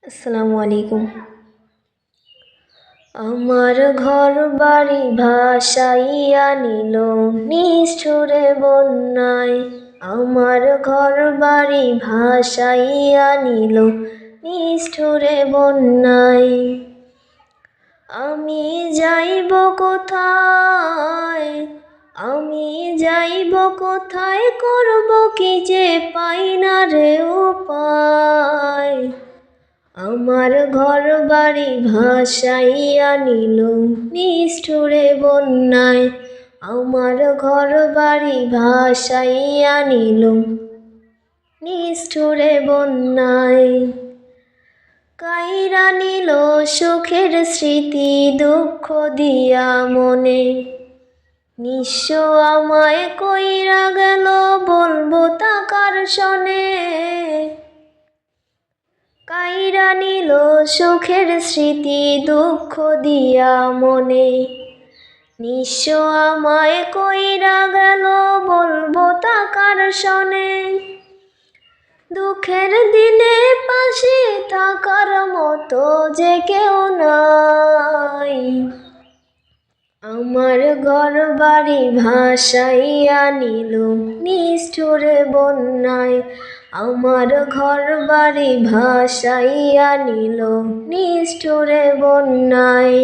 আসসালামু আলাইকুম। আমার ঘর বাড়ি ভাসাইয়া নিল নিষ্ঠুরে বন্যায়। আমার ঘর বাড়ি ভাসাইয়া নিল নিষ্ঠুরে বন্যায়। আমি যাইব কোথায়, আমি যাইব কোথায়, করব কি যে পাই না রে উপায়। আমার ঘর বাড়ি ভাসাইয়া নিল নিষ্ঠুরে বন্যায়। আমার ঘর বাড়ি ভাসাইয়া নিল নিষ্ঠুরে বন্যায়। কাইরা নিল সুখের স্মৃতি দুঃখ দিয়া মনে। নিঃস্ব আমায় কইরা গেল, বলবো তা কার শনে। কাইরা নিল সুখের স্মৃতি দুঃখ দিয়া মনে। নিঃস্ব আমায় কইরা গেল, বলবো তা কার শনে। দুঃখের দিনে পাশে থাকার মতো যে কেউ নাই। আমার ঘর বাড়ি ভাসাইয়া নিল নিষ্ঠুরে বন্যায়। আমার ঘর বাড়ি ভাসাইয়া নিল নিষ্ঠুরে বন্যায়।